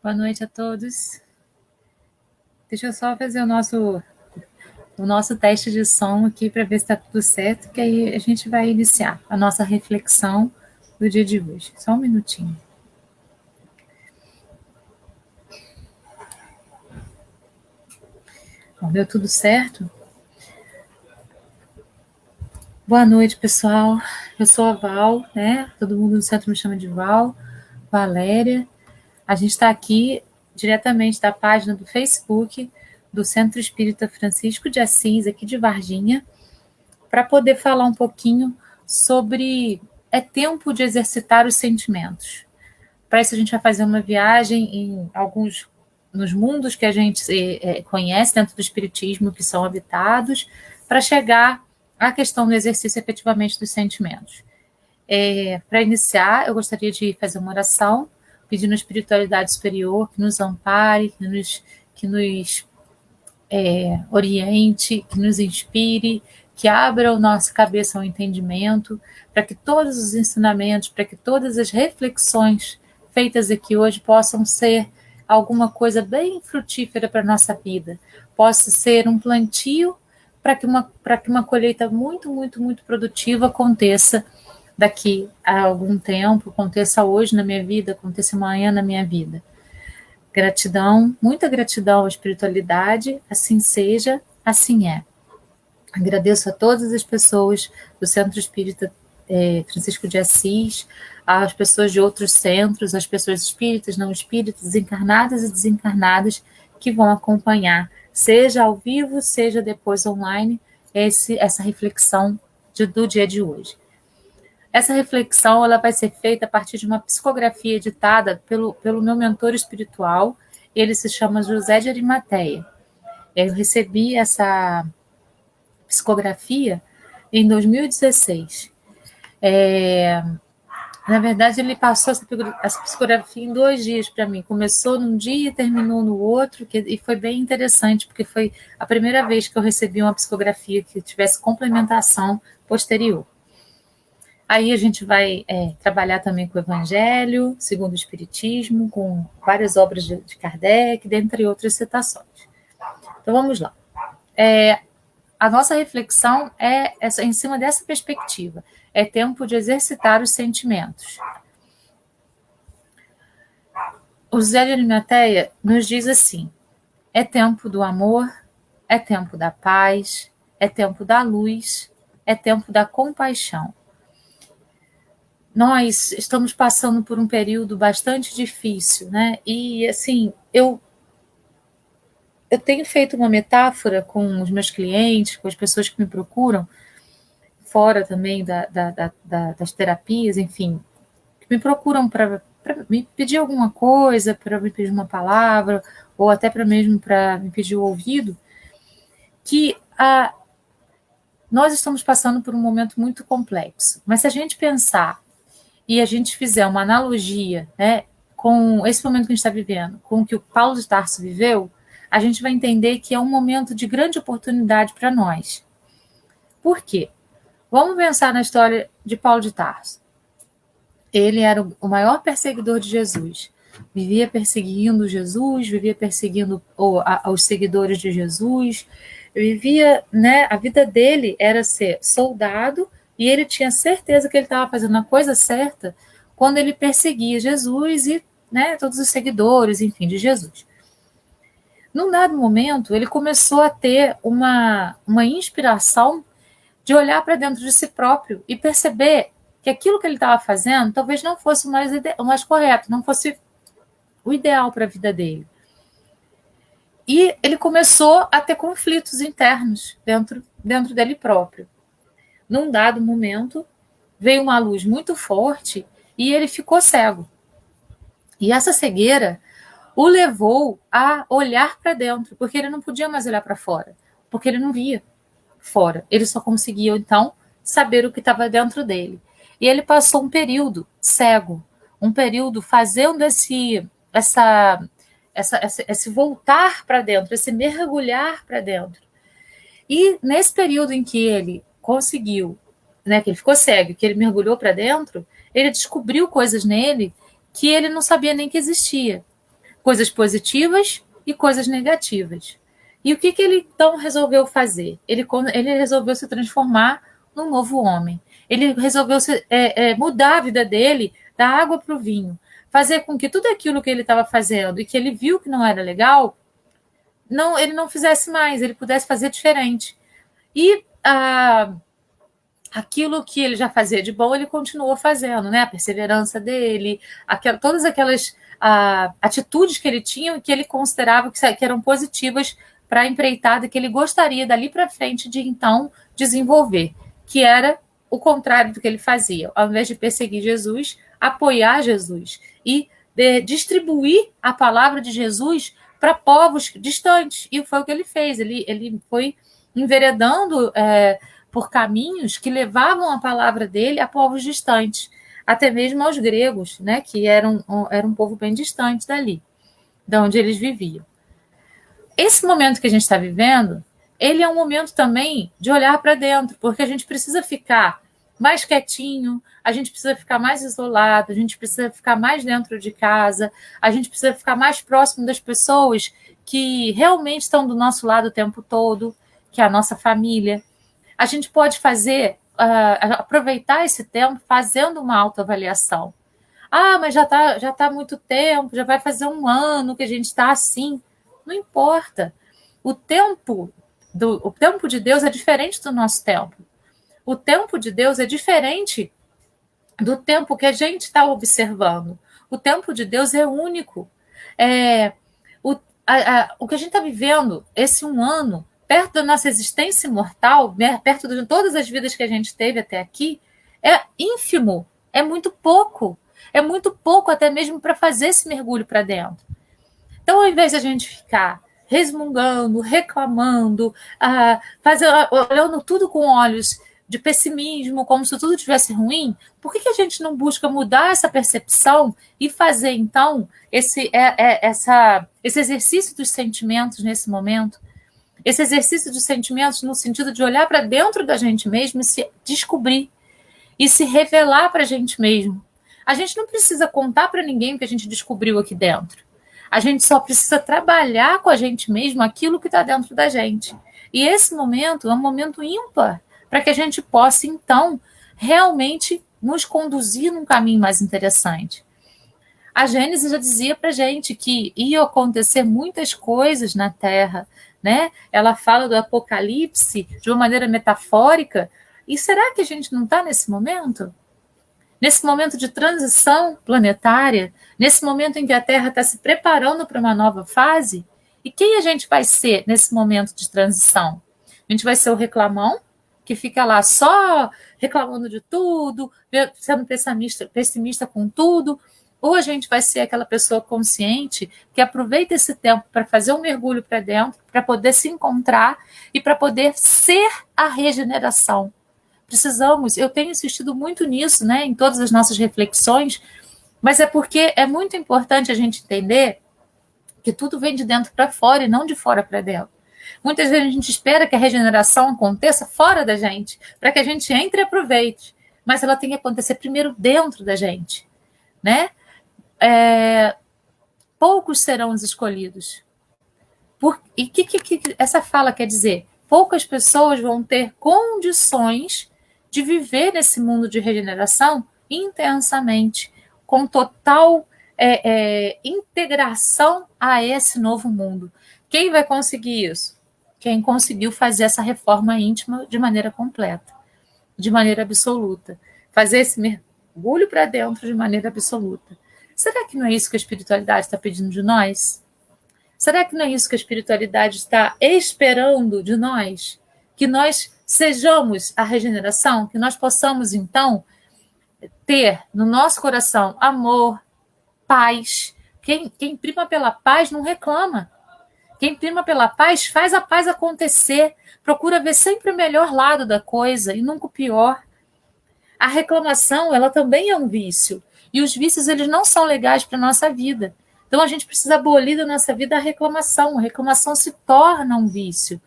Boa noite a todos. Deixa eu só fazer o nosso teste de som aqui para ver se está tudo certo, que aí a gente vai iniciar a nossa reflexão do dia de hoje. Só um minutinho. Bom, deu tudo certo? Boa noite, pessoal. Eu sou a Val, né? Todo mundo no centro me chama de Val, Valéria. A gente está aqui diretamente da página do Facebook do Centro Espírita Francisco de Assis, aqui de Varginha, para poder falar um pouquinho sobre tempo de exercitar os sentimentos. Para isso a gente vai fazer uma viagem em alguns nos mundos que a gente conhece dentro do espiritismo que são habitados, para chegar à questão do exercício efetivamente dos sentimentos. Para iniciar, eu gostaria de fazer uma oração, pedindo à espiritualidade superior que nos ampare, que nos oriente, que nos inspire, que abra a nossa cabeça ao entendimento, para que todos os ensinamentos, para que todas as reflexões feitas aqui hoje possam ser alguma coisa bem frutífera para a nossa vida, possa ser um plantio para que uma colheita muito, muito, muito produtiva aconteça daqui a algum tempo, aconteça hoje na minha vida, aconteça amanhã na minha vida. Gratidão, muita gratidão à espiritualidade, assim seja, assim é. Agradeço a todas as pessoas do Centro Espírita Francisco de Assis, às pessoas de outros centros, às pessoas espíritas, não espíritas, encarnadas e desencarnadas, que vão acompanhar, seja ao vivo, seja depois online, essa reflexão do dia de hoje. Essa reflexão ela vai ser feita a partir de uma psicografia editada pelo meu mentor espiritual. Ele se chama José de Arimateia. Eu recebi essa psicografia em 2016. Na verdade, ele passou essa psicografia em 2 dias para mim. Começou num dia e terminou no outro, e foi bem interessante, porque foi a primeira vez que eu recebi uma psicografia que tivesse complementação posterior. Aí a gente vai trabalhar também com o Evangelho, segundo o Espiritismo, com várias obras de Kardec, dentre outras citações. Então vamos lá. A nossa reflexão é em cima dessa perspectiva. É tempo de exercitar os sentimentos. O José de Arimateia nos diz assim: é tempo do amor, é tempo da paz, é tempo da luz, é tempo da compaixão. Nós estamos passando por um período bastante difícil, né? E, assim, eu tenho feito uma metáfora com os meus clientes, com as pessoas que me procuram, fora também das terapias, enfim, que me procuram para me pedir alguma coisa, para me pedir uma palavra, ou até mesmo para me pedir o ouvido, que nós estamos passando por um momento muito complexo. Mas se a gente pensar e a gente fizer uma analogia, né, com esse momento que a gente está vivendo, com o que o Paulo de Tarso viveu, a gente vai entender que é um momento de grande oportunidade para nós. Por quê? Vamos pensar na história de Paulo de Tarso. Ele era o maior perseguidor de Jesus. Vivia perseguindo Jesus, vivia perseguindo os seguidores de Jesus. Vivia, né, a vida dele era ser soldado, e ele tinha certeza que ele estava fazendo a coisa certa quando ele perseguia Jesus e, né, todos os seguidores, enfim, de Jesus. Num dado momento, ele começou a ter uma inspiração de olhar para dentro de si próprio e perceber que aquilo que ele estava fazendo talvez não fosse o mais correto, não fosse o ideal para a vida dele. E ele começou a ter conflitos internos dentro dele próprio. Num dado momento, veio uma luz muito forte e ele ficou cego. E essa cegueira o levou a olhar para dentro, porque ele não podia mais olhar para fora, porque ele não via fora. Ele só conseguia, então, saber o que estava dentro dele. E ele passou um período cego, um período fazendo esse voltar para dentro, esse mergulhar para dentro. E nesse período em que ele conseguiu, né, que ele ficou cego, que ele mergulhou para dentro, ele descobriu coisas nele que ele não sabia nem que existia. coisas positivas e coisas negativas. E o que ele então resolveu fazer? Ele resolveu se transformar num novo homem. Ele resolveu mudar a vida dele da água para o vinho, fazer com que tudo aquilo que ele estava fazendo e que ele viu que não era legal, ele não fizesse mais, ele pudesse fazer diferente. E aquilo que ele já fazia de bom, ele continuou fazendo, né? A perseverança dele, todas aquelas atitudes que ele tinha e que ele considerava que eram positivas para a empreitada que ele gostaria dali para frente de então desenvolver, que era o contrário do que ele fazia. Ao invés de perseguir Jesus, apoiar Jesus e distribuir a palavra de Jesus para povos distantes. E foi o que ele fez. Ele foi enveredando por caminhos que levavam a palavra dele a povos distantes, até mesmo aos gregos, né, que era um povo bem distante dali, de onde eles viviam. Esse momento que a gente está vivendo, ele é um momento também de olhar para dentro, porque a gente precisa ficar mais quietinho, a gente precisa ficar mais isolado, a gente precisa ficar mais dentro de casa, a gente precisa ficar mais próximo das pessoas que realmente estão do nosso lado o tempo todo, que é a nossa família. A gente pode aproveitar esse tempo fazendo uma autoavaliação. Mas já tá muito tempo, já vai fazer 1 ano que a gente está assim. Não importa. O tempo de Deus é diferente do nosso tempo. O tempo de Deus é diferente do tempo que a gente está observando. O tempo de Deus é único. O que a gente está vivendo, esse 1 ano, perto da nossa existência mortal, perto de todas as vidas que a gente teve até aqui, é ínfimo, é muito pouco até mesmo para fazer esse mergulho para dentro. Então, ao invés de a gente ficar resmungando, reclamando, olhando tudo com olhos de pessimismo, como se tudo tivesse ruim, por que a gente não busca mudar essa percepção e fazer, então, esse exercício dos sentimentos nesse momento? Esse exercício dos sentimentos no sentido de olhar para dentro da gente mesmo e se descobrir e se revelar para a gente mesmo. A gente não precisa contar para ninguém o que a gente descobriu aqui dentro. A gente só precisa trabalhar com a gente mesmo aquilo que está dentro da gente. E esse momento é um momento ímpar para que a gente possa, então, realmente nos conduzir num caminho mais interessante. A Gênesis já dizia para a gente que ia acontecer muitas coisas na Terra, né? Ela fala do Apocalipse de uma maneira metafórica. E será que a gente não está nesse momento? Nesse momento de transição planetária, nesse momento em que a Terra está se preparando para uma nova fase? E quem a gente vai ser nesse momento de transição? A gente vai ser o reclamão, que fica lá só reclamando de tudo, sendo pessimista com tudo, ou a gente vai ser aquela pessoa consciente que aproveita esse tempo para fazer um mergulho para dentro, para poder se encontrar e para poder ser a regeneração. Eu tenho insistido muito nisso, né, em todas as nossas reflexões, mas é porque é muito importante a gente entender que tudo vem de dentro para fora e não de fora para dentro. Muitas vezes a gente espera que a regeneração aconteça fora da gente, para que a gente entre e aproveite, mas ela tem que acontecer primeiro dentro da gente, né? Poucos serão os escolhidos. E o que essa fala quer dizer? Poucas pessoas vão ter condições de viver nesse mundo de regeneração intensamente, com total integração a esse novo mundo. Quem vai conseguir isso? Quem conseguiu fazer essa reforma íntima de maneira completa, de maneira absoluta. Fazer esse mergulho para dentro de maneira absoluta. Será que não é isso que a espiritualidade está pedindo de nós? Será que não é isso que a espiritualidade está esperando de nós? Que nós sejamos a regeneração, que nós possamos, então, ter no nosso coração amor, paz. Quem prima pela paz não reclama. Quem prima pela paz faz a paz acontecer, procura ver sempre o melhor lado da coisa e nunca o pior. A reclamação, ela também é um vício. E os vícios, eles não são legais para a nossa vida. Então, a gente precisa abolir da nossa vida a reclamação. A reclamação se torna um vício.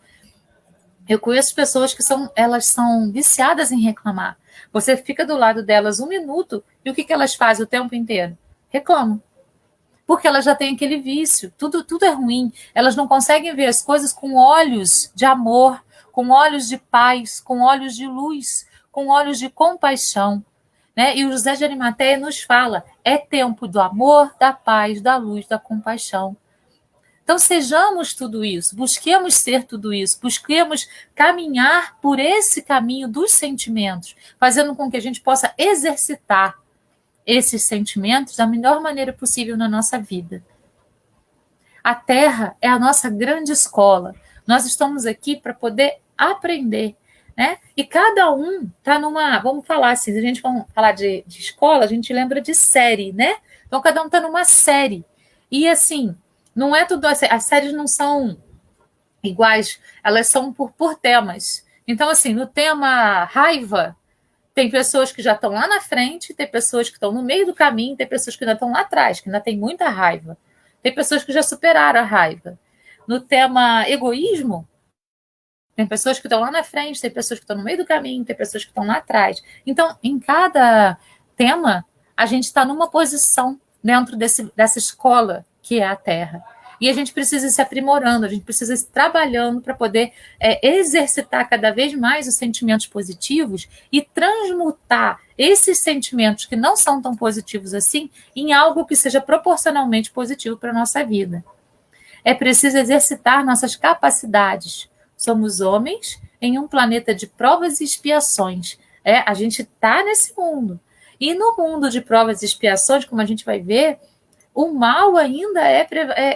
Eu conheço pessoas que elas são viciadas em reclamar. Você fica do lado delas 1 minuto e o que elas fazem o tempo inteiro? Reclamam. porque elas já têm aquele vício, tudo é ruim, elas não conseguem ver as coisas com olhos de amor, com olhos de paz, com olhos de luz, com olhos de compaixão. Né? E o José de Arimateia nos fala, é tempo do amor, da paz, da luz, da compaixão. Então, sejamos tudo isso, busquemos ser tudo isso, busquemos caminhar por esse caminho dos sentimentos, fazendo com que a gente possa exercitar esses sentimentos da melhor maneira possível na nossa vida. A Terra é a nossa grande escola. Nós estamos aqui para poder aprender, né? E cada um está numa... Vamos falar assim, se a gente for falar de escola, a gente lembra de série, né? Então, cada um está numa série. E, assim, não é tudo... As séries não são iguais, elas são por temas. Então, assim, no tema raiva, tem pessoas que já estão lá na frente, tem pessoas que estão no meio do caminho, tem pessoas que ainda estão lá atrás, que ainda tem muita raiva. Tem pessoas que já superaram a raiva. No tema egoísmo, tem pessoas que estão lá na frente, tem pessoas que estão no meio do caminho, tem pessoas que estão lá atrás. Então, em cada tema, a gente está numa posição dentro dessa escola que é a Terra. E a gente precisa ir se aprimorando, a gente precisa ir trabalhando para poder exercitar cada vez mais os sentimentos positivos e transmutar esses sentimentos que não são tão positivos assim em algo que seja proporcionalmente positivo para a nossa vida. É preciso exercitar nossas capacidades. Somos homens em um planeta de provas e expiações. A gente está nesse mundo. E no mundo de provas e expiações, como a gente vai ver, o mal ainda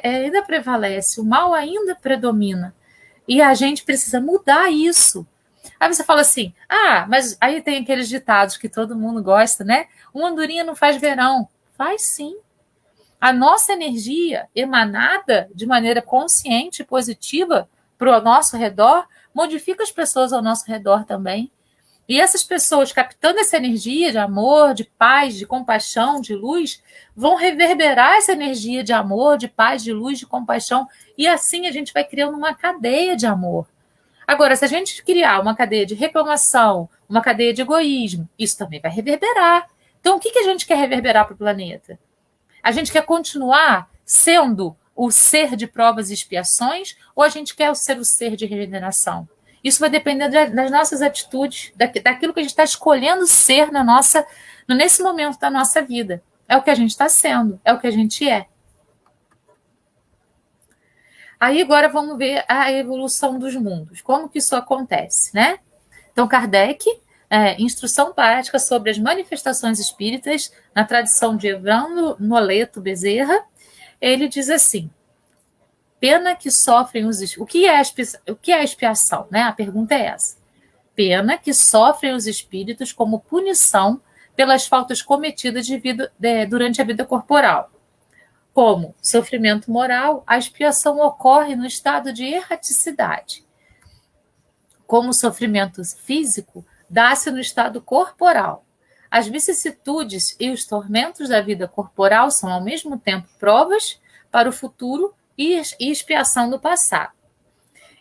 ainda prevalece, o mal ainda predomina. E a gente precisa mudar isso. Aí você fala assim, mas aí tem aqueles ditados que todo mundo gosta, né? Uma andorinha não faz verão. Faz sim. A nossa energia emanada de maneira consciente e positiva para o nosso redor modifica as pessoas ao nosso redor também. E essas pessoas captando essa energia de amor, de paz, de compaixão, de luz, vão reverberar essa energia de amor, de paz, de luz, de compaixão, e assim a gente vai criando uma cadeia de amor. Agora, se a gente criar uma cadeia de reclamação, uma cadeia de egoísmo, isso também vai reverberar. Então, o que a gente quer reverberar para o planeta? A gente quer continuar sendo o ser de provas e expiações, ou a gente quer ser o ser de regeneração? Isso vai depender das nossas atitudes, daquilo que a gente está escolhendo ser nesse momento da nossa vida. É o que a gente está sendo, é o que a gente é. Aí agora vamos ver a evolução dos mundos. Como que isso acontece, né? Então, Kardec, Instrução Prática sobre as Manifestações Espíritas, na tradição de Evandro Noleto Bezerra, ele diz assim, pena que sofrem os... O que é a expiação? Né? A pergunta é essa. Pena que sofrem os espíritos como punição pelas faltas cometidas durante a vida corporal. Como sofrimento moral, a expiação ocorre no estado de erraticidade. Como sofrimento físico, dá-se no estado corporal. As vicissitudes e os tormentos da vida corporal são, ao mesmo tempo, provas para o futuro e expiação do passado.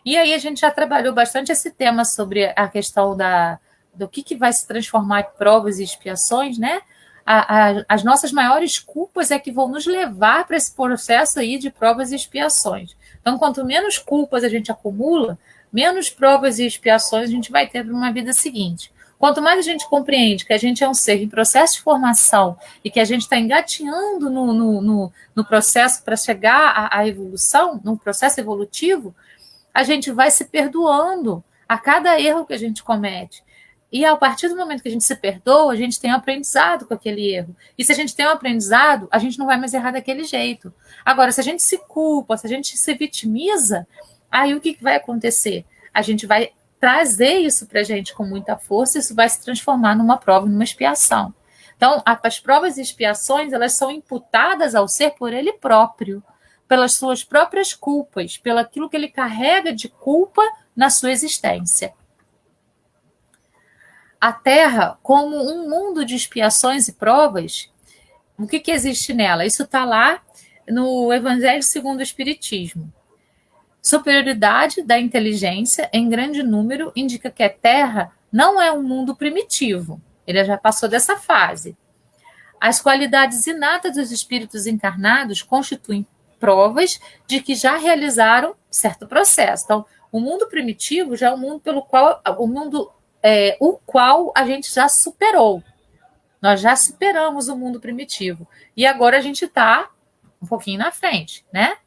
E aí a gente já trabalhou bastante esse tema sobre a questão do que vai se transformar em provas e expiações, né? As nossas maiores culpas é que vão nos levar para esse processo aí de provas e expiações. Então, quanto menos culpas a gente acumula, menos provas e expiações a gente vai ter para uma vida seguinte. Quanto mais a gente compreende que a gente é um ser em processo de formação e que a gente está engatinhando no processo para chegar à evolução, no processo evolutivo, a gente vai se perdoando a cada erro que a gente comete. E a partir do momento que a gente se perdoa, a gente tem um aprendizado com aquele erro. E se a gente tem um aprendizado, a gente não vai mais errar daquele jeito. Agora, se a gente se culpa, se a gente se vitimiza, aí o que vai acontecer? A gente vai trazer isso para a gente com muita força, isso vai se transformar numa prova, numa expiação. Então, as provas e expiações, elas são imputadas ao ser por ele próprio, pelas suas próprias culpas, pelo aquilo que ele carrega de culpa na sua existência. A Terra, como um mundo de expiações e provas, o que existe nela? Isso está lá no Evangelho segundo o Espiritismo. Superioridade da inteligência em grande número indica que a Terra não é um mundo primitivo. Ele já passou dessa fase. As qualidades inatas dos espíritos encarnados constituem provas de que já realizaram certo processo. Então, o mundo primitivo já é um mundo pelo qual o qual a gente já superou. Nós já superamos o mundo primitivo. E agora a gente está um pouquinho na frente, né?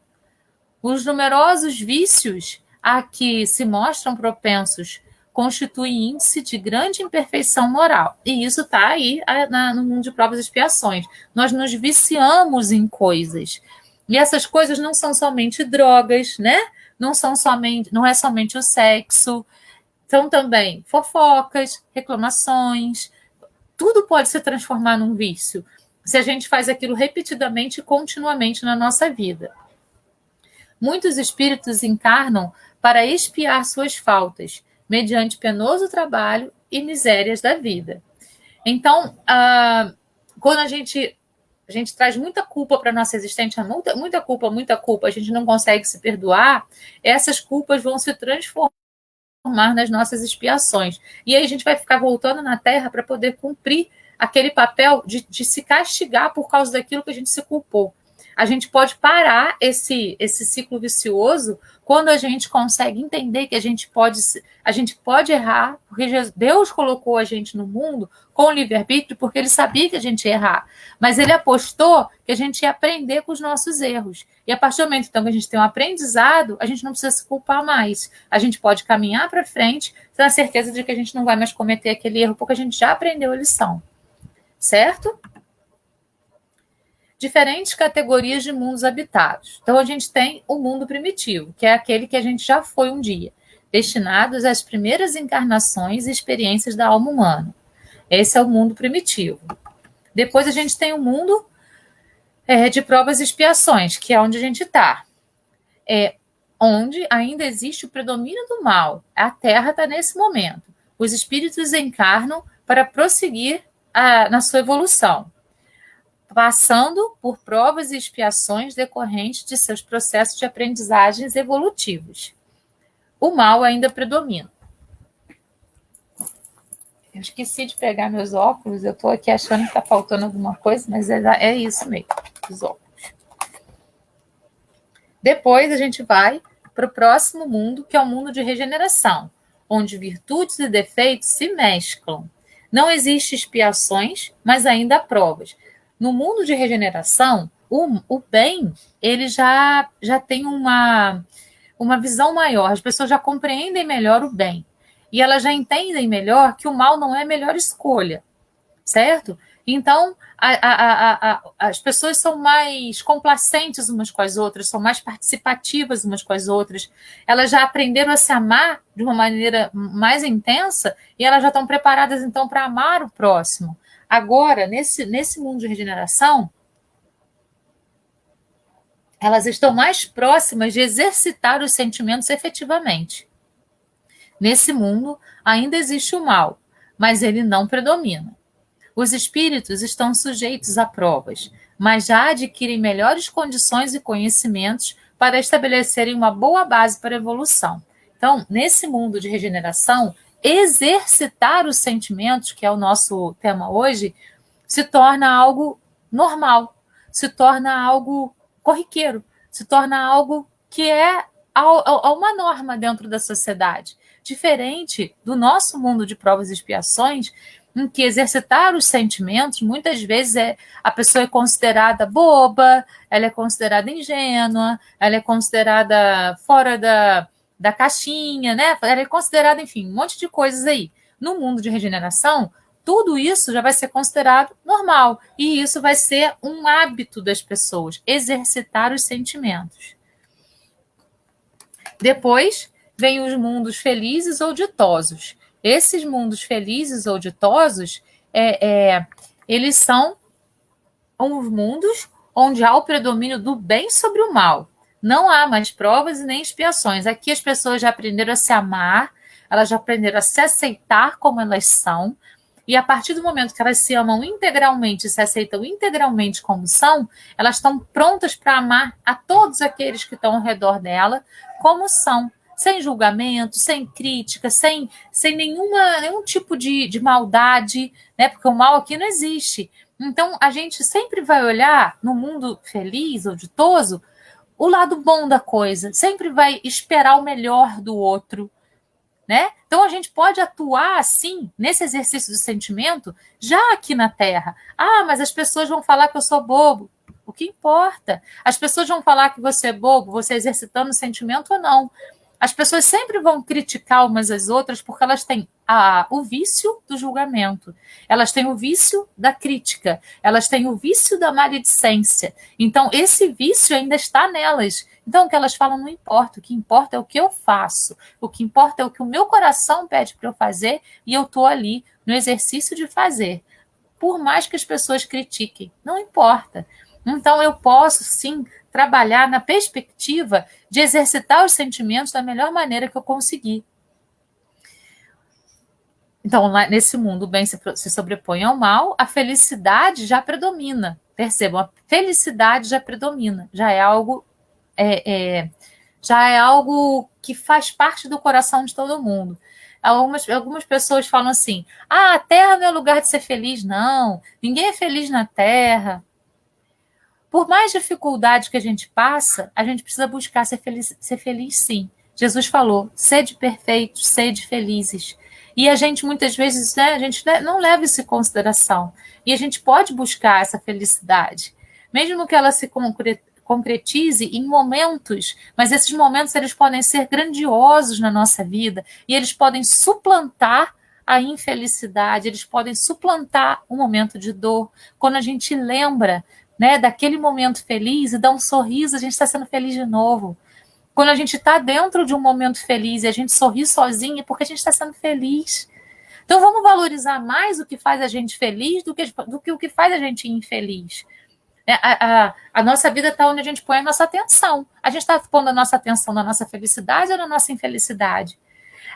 Os numerosos vícios a que se mostram propensos constituem índice de grande imperfeição moral. E isso está aí no mundo de provas e expiações. Nós nos viciamos em coisas. E essas coisas não são somente drogas, né? Não é somente o sexo. São também fofocas, reclamações. Tudo pode se transformar num vício se a gente faz aquilo repetidamente e continuamente na nossa vida. Muitos espíritos encarnam para expiar suas faltas, mediante penoso trabalho e misérias da vida. Então, quando a gente traz muita culpa para a nossa existência, muita culpa, a gente não consegue se perdoar, essas culpas vão se transformar nas nossas expiações. E aí a gente vai ficar voltando na Terra para poder cumprir aquele papel de se castigar por causa daquilo que a gente se culpou. A gente pode parar esse ciclo vicioso quando a gente consegue entender que a gente pode errar, porque Deus colocou a gente no mundo com livre-arbítrio, porque ele sabia que a gente ia errar. Mas ele apostou que a gente ia aprender com os nossos erros. E a partir do momento então, que a gente tem um aprendizado, a gente não precisa se culpar mais. A gente pode caminhar para frente, tendo a certeza de que a gente não vai mais cometer aquele erro, porque a gente já aprendeu a lição. Certo? Diferentes categorias de mundos habitados. Então, a gente tem o mundo primitivo, que é aquele que a gente já foi um dia, destinados às primeiras encarnações e experiências da alma humana. Esse é o mundo primitivo. Depois, a gente tem o mundo de provas e expiações, que é onde a gente está. Onde ainda existe o predomínio do mal. A Terra está nesse momento. Os espíritos encarnam para prosseguir na sua evolução, passando por provas e expiações decorrentes de seus processos de aprendizagens evolutivos. O mal ainda predomina. Eu esqueci de pegar meus óculos, eu estou aqui achando que está faltando alguma coisa, mas é isso mesmo, os óculos. Depois a gente vai para o próximo mundo, que é o mundo de regeneração, onde virtudes e defeitos se mesclam. Não existem expiações, mas ainda há provas. No mundo de regeneração, o bem ele já tem uma visão maior, as pessoas já compreendem melhor o bem. E elas já entendem melhor que o mal não é a melhor escolha, certo? Então, as pessoas são mais complacentes umas com as outras, são mais participativas umas com as outras. Elas já aprenderam a se amar de uma maneira mais intensa e elas já estão preparadas, então, para amar o próximo. Agora, nesse mundo de regeneração, elas estão mais próximas de exercitar os sentimentos efetivamente. Nesse mundo, ainda existe o mal, mas ele não predomina. Os espíritos estão sujeitos a provas, mas já adquirem melhores condições e conhecimentos para estabelecerem uma boa base para a evolução. Então, nesse mundo de regeneração, exercitar os sentimentos, que é o nosso tema hoje, se torna algo normal, se torna algo corriqueiro, se torna algo que é uma norma dentro da sociedade. Diferente do nosso mundo de provas e expiações, em que exercitar os sentimentos, muitas vezes a pessoa é considerada boba, ela é considerada ingênua, ela é considerada fora da caixinha, né? Ela é considerada, enfim, um monte de coisas aí. No mundo de regeneração, tudo isso já vai ser considerado normal. E isso vai ser um hábito das pessoas, exercitar os sentimentos. Depois, vem os mundos felizes ou ditosos. Esses mundos felizes ou ditosos, eles são os mundos onde há o predomínio do bem sobre o mal. Não há mais provas e nem expiações. Aqui as pessoas já aprenderam a se amar, elas já aprenderam a se aceitar como elas são, e a partir do momento que elas se amam integralmente e se aceitam integralmente como são, elas estão prontas para amar a todos aqueles que estão ao redor dela como são, sem julgamento, sem crítica, sem nenhum tipo de maldade, né? Porque o mal aqui não existe. Então, a gente sempre vai olhar no mundo feliz ou ditoso o lado bom da coisa, sempre vai esperar o melhor do outro, né? Então a gente pode atuar assim, nesse exercício do sentimento, já aqui na Terra. Ah, mas as pessoas vão falar que eu sou bobo. O que importa? As pessoas vão falar que você é bobo, você exercitando o sentimento ou não. As pessoas sempre vão criticar umas às outras porque elas têm o vício do julgamento, elas têm o vício da crítica, elas têm o vício da maledicência. Então, esse vício ainda está nelas. Então, o que elas falam não importa, o que importa é o que eu faço, o que importa é o que o meu coração pede para eu fazer e eu estou ali no exercício de fazer. Por mais que as pessoas critiquem, não importa. Então, eu posso, sim, trabalhar na perspectiva de exercitar os sentimentos da melhor maneira que eu conseguir. Então, nesse mundo, o bem se sobrepõe ao mal, a felicidade já predomina. Percebam, a felicidade já predomina, já é algo já é algo que faz parte do coração de todo mundo. Algumas pessoas falam assim: a Terra não é lugar de ser feliz, não. Ninguém é feliz na Terra. Por mais dificuldade que a gente passa, a gente precisa buscar ser feliz sim. Jesus falou: sede perfeitos, sede felizes. E a gente, muitas vezes, né, a gente não leva isso em consideração. E a gente pode buscar essa felicidade, mesmo que ela se concretize em momentos, mas esses momentos eles podem ser grandiosos na nossa vida e eles podem suplantar a infelicidade, eles podem suplantar um momento de dor. Quando a gente lembra, né, daquele momento feliz e dá um sorriso, a gente está sendo feliz de novo. Quando a gente está dentro de um momento feliz e a gente sorri sozinho, é porque a gente está sendo feliz. Então vamos valorizar mais o que faz a gente feliz do que o que faz a gente infeliz. A nossa vida está onde a gente põe a nossa atenção. A gente está pondo a nossa atenção na nossa felicidade ou na nossa infelicidade?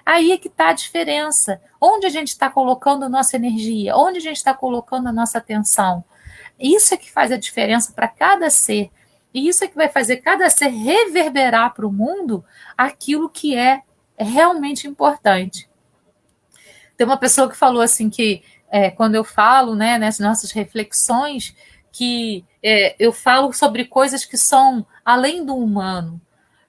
Aí é que está a diferença. Onde a gente está colocando a nossa energia? Onde a gente está colocando a nossa atenção? Isso é que faz a diferença para cada ser. E isso é que vai fazer cada ser reverberar para o mundo aquilo que é realmente importante. Tem uma pessoa que falou assim que quando eu falo, né, nas nossas reflexões, que eu falo sobre coisas que são além do humano.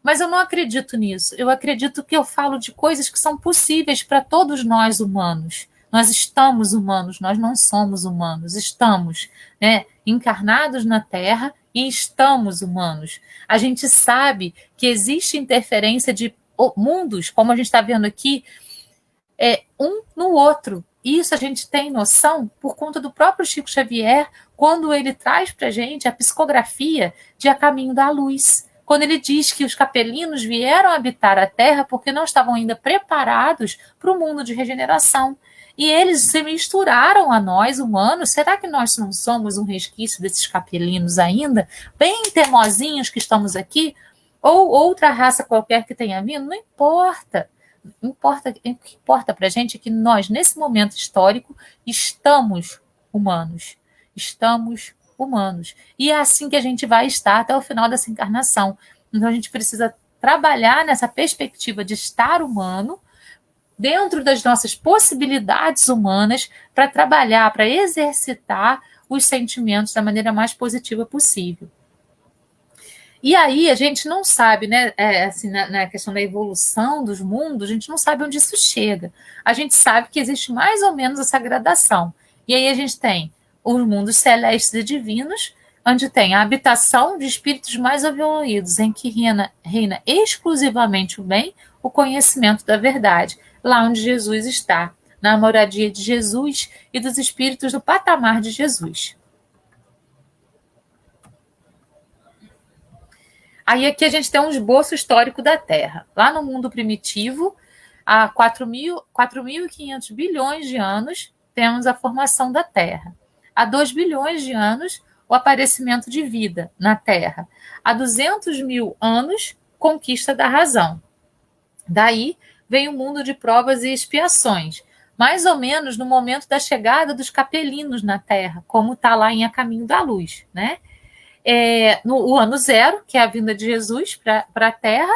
Mas eu não acredito nisso. Eu acredito que eu falo de coisas que são possíveis para todos nós humanos. Nós estamos humanos, nós não somos humanos. Estamos, né, encarnados na Terra e estamos humanos. A gente sabe que existe interferência de mundos, como a gente está vendo aqui, um no outro. Isso a gente tem noção por conta do próprio Chico Xavier, quando ele traz para a gente a psicografia de A Caminho da Luz. Quando ele diz que os capelinos vieram habitar a Terra porque não estavam ainda preparados para o mundo de regeneração. E eles se misturaram a nós, humanos. Será que nós não somos um resquício desses capelinos ainda? Bem teimosinhos que estamos aqui? Ou outra raça qualquer que tenha vindo? Não importa. O que importa para a gente é que nós, nesse momento histórico, estamos humanos. Estamos humanos. E é assim que a gente vai estar até o final dessa encarnação. Então, a gente precisa trabalhar nessa perspectiva de estar humano, dentro das nossas possibilidades humanas, para trabalhar, para exercitar os sentimentos da maneira mais positiva possível. E aí a gente não sabe, né, assim, na questão da evolução dos mundos, a gente não sabe onde isso chega. A gente sabe que existe mais ou menos essa gradação. E aí a gente tem os mundos celestes e divinos, onde tem a habitação de espíritos mais evoluídos, em que reina exclusivamente o bem, o conhecimento da verdade, lá onde Jesus está, na moradia de Jesus e dos espíritos do patamar de Jesus. Aí aqui a gente tem um esboço histórico da Terra. Lá no mundo primitivo, há 4.500 bilhões de anos, temos a formação da Terra. Há 2 bilhões de anos, o aparecimento de vida na Terra. Há 200 mil anos, conquista da razão. Daí vem o mundo de provas e expiações, mais ou menos no momento da chegada dos capelinos na Terra, como está lá em A Caminho da Luz, né? No ano zero, que é a vinda de Jesus para a Terra,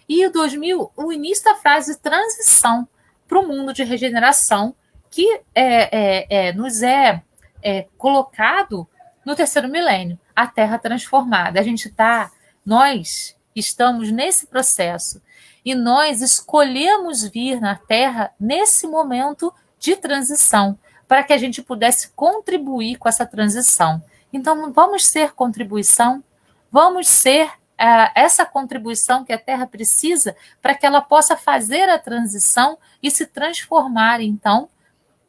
e o 2000, o início da fase de transição para o mundo de regeneração que nos é colocado no terceiro milênio, a Terra transformada. Nós estamos nesse processo e nós escolhemos vir na Terra nesse momento de transição para que a gente pudesse contribuir com essa transição. Então, vamos ser contribuição, vamos ser essa contribuição que a Terra precisa para que ela possa fazer a transição e se transformar, então,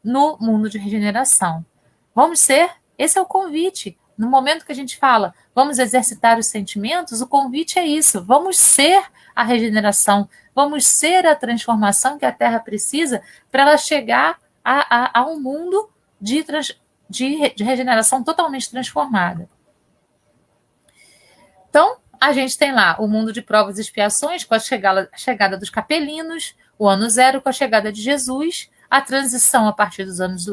no mundo de regeneração. Vamos ser, esse é o convite. No momento que a gente fala, vamos exercitar os sentimentos, o convite é isso, vamos ser a regeneração, vamos ser a transformação que a Terra precisa para ela chegar a um mundo de regeneração totalmente transformada. Então, a gente tem lá o mundo de provas e expiações, com a chegada dos capelinos, o ano zero com a chegada de Jesus, a transição a partir dos anos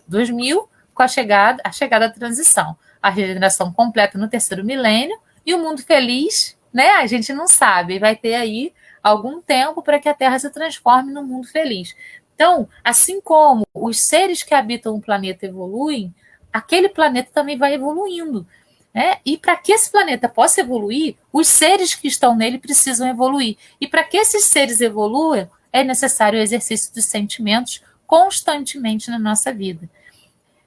2000, com a chegada da transição, a regeneração completa no terceiro milênio, e o mundo feliz, né? A gente não sabe, vai ter aí algum tempo para que a Terra se transforme num mundo feliz. Então, assim como os seres que habitam o planeta evoluem, aquele planeta também vai evoluindo. E para que esse planeta possa evoluir, os seres que estão nele precisam evoluir. E para que esses seres evoluam, é necessário o exercício dos sentimentos constantemente na nossa vida.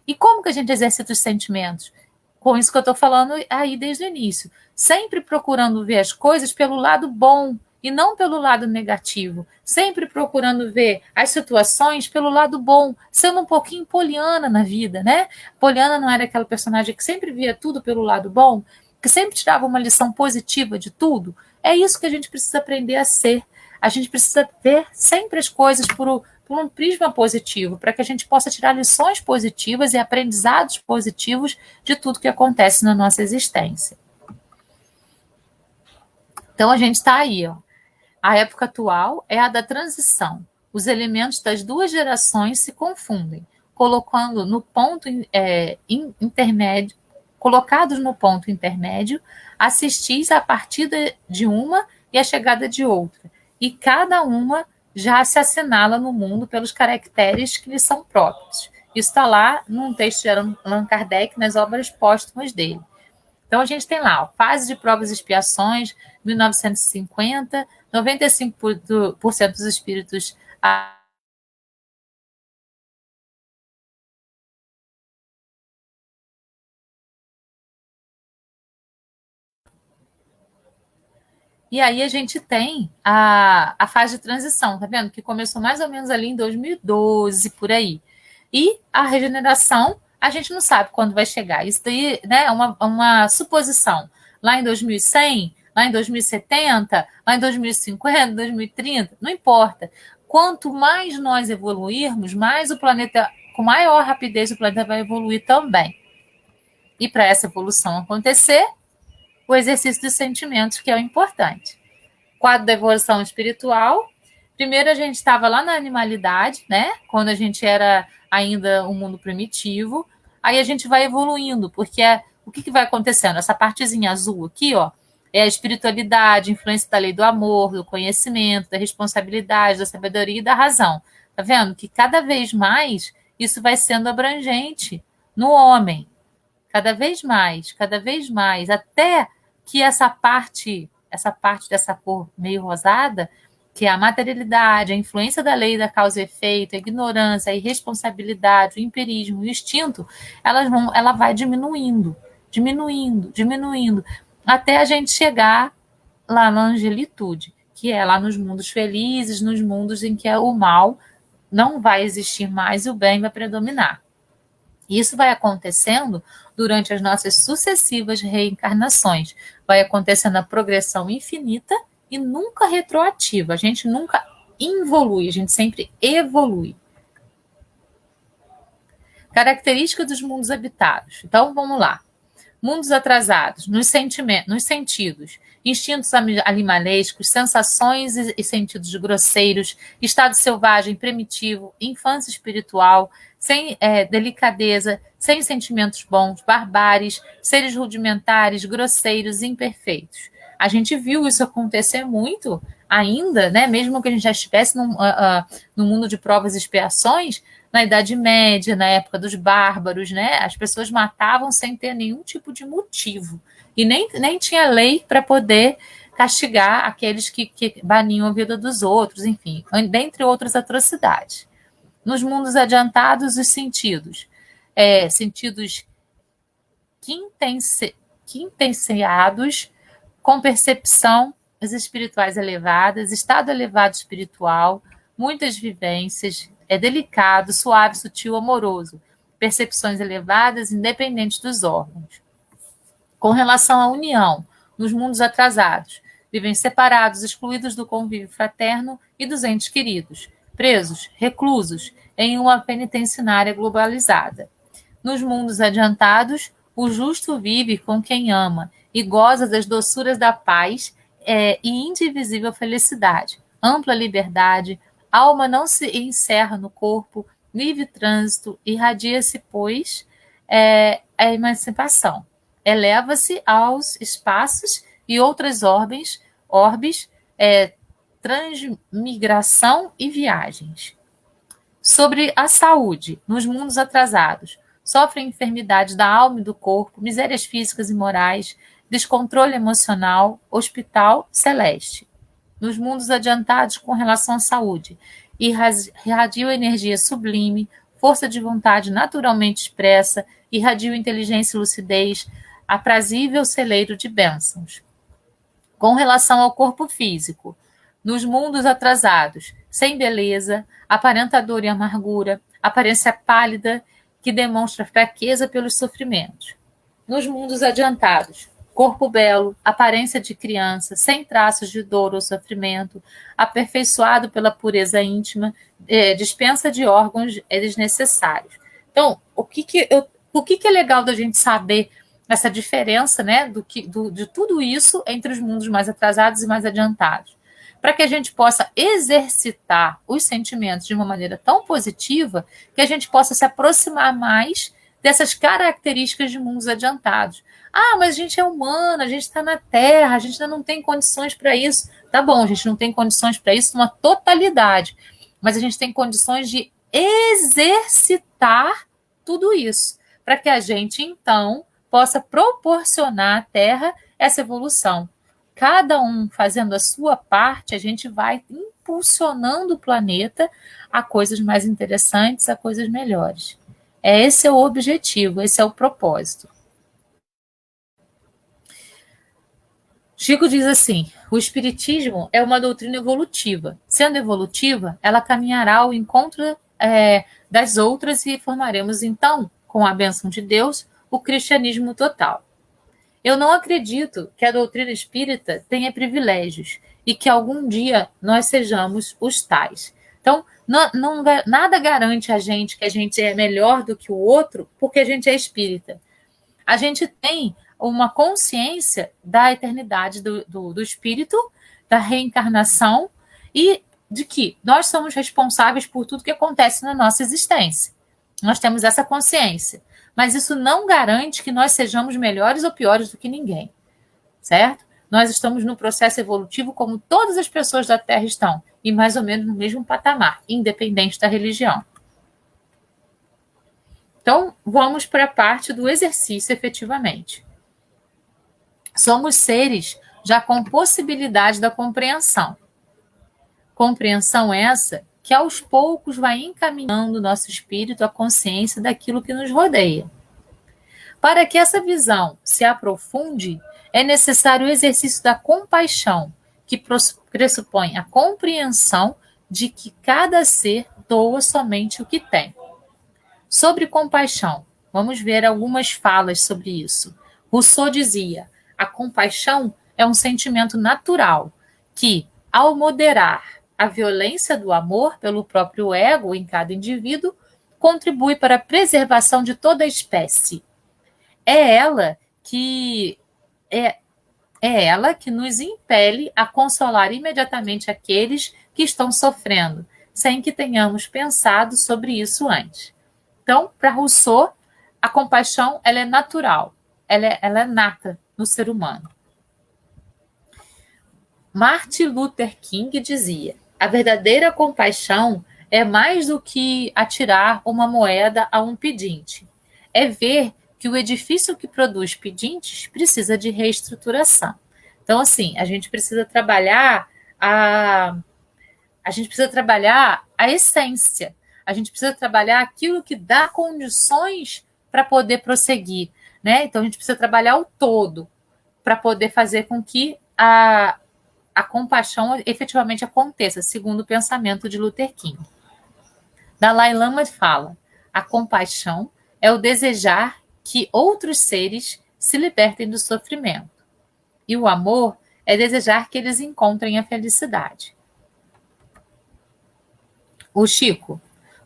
E como que a gente exercita os sentimentos? Com isso que eu estou falando aí desde o início. Sempre procurando ver as coisas pelo lado bom e não pelo lado negativo. Sempre procurando ver as situações pelo lado bom, sendo um pouquinho poliana na vida, né? Poliana não era aquela personagem que sempre via tudo pelo lado bom, que sempre tirava uma lição positiva de tudo? É isso que a gente precisa aprender a ser. A gente precisa ver sempre as coisas por um prisma positivo, para que a gente possa tirar lições positivas e aprendizados positivos de tudo que acontece na nossa existência. Então, a gente está aí, ó. A época atual é a da transição. Os elementos das duas gerações se confundem, colocando no ponto intermédio, colocados no ponto intermédio, assistis à partida de uma e à chegada de outra, e cada uma já se assinala no mundo pelos caracteres que lhe são próprios. Isso está lá num texto de Allan Kardec, nas obras póstumas dele. Então, a gente tem lá, ó, fase de provas e expiações, 1950, 95% dos espíritos E aí a gente tem a fase de transição, tá vendo? Que começou mais ou menos ali em 2012, por aí. E a regeneração, a gente não sabe quando vai chegar. Isso daí, né, é uma suposição. Lá em 2100, lá em 2070, lá em 2050, 2030, não importa. Quanto mais nós evoluirmos, mais o planeta, com maior rapidez, o planeta vai evoluir também. E para essa evolução acontecer, o exercício dos sentimentos, que é o importante. Quadro da evolução espiritual. Primeiro a gente estava lá na animalidade, né? Quando a gente era ainda um mundo primitivo. Aí a gente vai evoluindo, porque o que vai acontecendo? Essa partezinha azul aqui, ó, é a espiritualidade, influência da lei do amor, do conhecimento, da responsabilidade, da sabedoria e da razão. Tá vendo? Que cada vez mais isso vai sendo abrangente no homem. Cada vez mais, até que essa parte dessa cor meio rosada, que é a materialidade, a influência da lei da causa e efeito, a ignorância, a irresponsabilidade, o empirismo, o instinto, ela vai diminuindo, até a gente chegar lá na angelitude, que é lá nos mundos felizes, nos mundos em que o mal não vai existir mais e o bem vai predominar. Isso vai acontecendo durante as nossas sucessivas reencarnações. Vai acontecendo a progressão infinita e nunca retroativa. A gente nunca involui, a gente sempre evolui. Característica dos mundos habitados. Então, vamos lá. Mundos atrasados, nos sentidos, instintos animalescos, sensações e sentidos grosseiros, estado selvagem, primitivo, infância espiritual, sem delicadeza, sem sentimentos bons, barbáries, seres rudimentares, grosseiros, imperfeitos. A gente viu isso acontecer muito ainda, né, mesmo que a gente já estivesse no mundo de provas e expiações, na Idade Média, na época dos bárbaros, né, as pessoas matavam sem ter nenhum tipo de motivo. E nem tinha lei para poder castigar aqueles que baniam a vida dos outros, enfim, dentre outras atrocidades. Nos mundos adiantados, os sentidos. Sentidos quintenciados, com percepção espirituais elevadas, estado elevado espiritual, muitas vivências, é delicado, suave, sutil, amoroso, percepções elevadas, independentes dos órgãos. Com relação à união, nos mundos atrasados, vivem separados, excluídos do convívio fraterno e dos entes queridos, presos, reclusos, em uma penitenciária globalizada. Nos mundos adiantados, o justo vive com quem ama e goza das doçuras da paz e indivisível felicidade, ampla liberdade, alma não se encerra no corpo, livre trânsito, irradia-se, pois, a emancipação. Eleva-se aos espaços e outras orbes, transmigração e viagens. Sobre a saúde, nos mundos atrasados, sofrem enfermidade da alma e do corpo, misérias físicas e morais, descontrole emocional, hospital celeste. Nos mundos adiantados com relação à saúde, irradia energia sublime, força de vontade naturalmente expressa, irradia inteligência e lucidez, aprazível celeiro de bênçãos. Com relação ao corpo físico, nos mundos atrasados, sem beleza, aparenta dor e amargura, aparência pálida, que demonstra fraqueza pelos sofrimentos. Nos mundos adiantados, corpo belo, aparência de criança, sem traços de dor ou sofrimento, aperfeiçoado pela pureza íntima, dispensa de órgãos desnecessários. Então, o que é legal da gente saber essa diferença, né, de tudo isso entre os mundos mais atrasados e mais adiantados? Para que a gente possa exercitar os sentimentos de uma maneira tão positiva que a gente possa se aproximar mais dessas características de mundos adiantados. Ah, mas a gente é humano, a gente está na Terra, a gente ainda não tem condições para isso. Tá bom, a gente não tem condições para isso numa totalidade, mas a gente tem condições de exercitar tudo isso, para que a gente, então, possa proporcionar à Terra essa evolução. Cada um fazendo a sua parte, a gente vai impulsionando o planeta a coisas mais interessantes, a coisas melhores. Esse é o objetivo, esse é o propósito. Chico diz assim: o Espiritismo é uma doutrina evolutiva. Sendo evolutiva, ela caminhará ao encontro das outras e formaremos, então, com a bênção de Deus, o cristianismo total. Eu não acredito que a doutrina espírita tenha privilégios e que algum dia nós sejamos os tais. Então, nada garante a gente que a gente é melhor do que o outro porque a gente é espírita. A gente tem uma consciência da eternidade do espírito, da reencarnação e de que nós somos responsáveis por tudo que acontece na nossa existência. Nós temos essa consciência. Mas isso não garante que nós sejamos melhores ou piores do que ninguém, certo? Nós estamos no processo evolutivo como todas as pessoas da Terra estão, e mais ou menos no mesmo patamar, independente da religião. Então, vamos para a parte do exercício efetivamente. Somos seres já com possibilidade da compreensão. Compreensão essa que aos poucos vai encaminhando o nosso espírito à consciência daquilo que nos rodeia. Para que essa visão se aprofunde, é necessário o exercício da compaixão, que pressupõe a compreensão de que cada ser doa somente o que tem. Sobre compaixão, vamos ver algumas falas sobre isso. Rousseau dizia: a compaixão é um sentimento natural que, ao moderar a violência do amor pelo próprio ego em cada indivíduo, contribui para a preservação de toda a espécie. É ela que nos impele a consolar imediatamente aqueles que estão sofrendo, sem que tenhamos pensado sobre isso antes. Então, para Rousseau, a compaixão ela é natural, ela é nata no ser humano. Martin Luther King dizia: a verdadeira compaixão é mais do que atirar uma moeda a um pedinte. É ver que o edifício que produz pedintes precisa de reestruturação. Então, assim, a, a gente precisa trabalhar a essência. A gente precisa trabalhar aquilo que dá condições para poder prosseguir, né? Então, a gente precisa trabalhar o todo para poder fazer com que a compaixão efetivamente aconteça, segundo o pensamento de Luther King. Dalai Lama fala: a compaixão é o desejar que outros seres se libertem do sofrimento. E o amor é desejar que eles encontrem a felicidade. O Chico: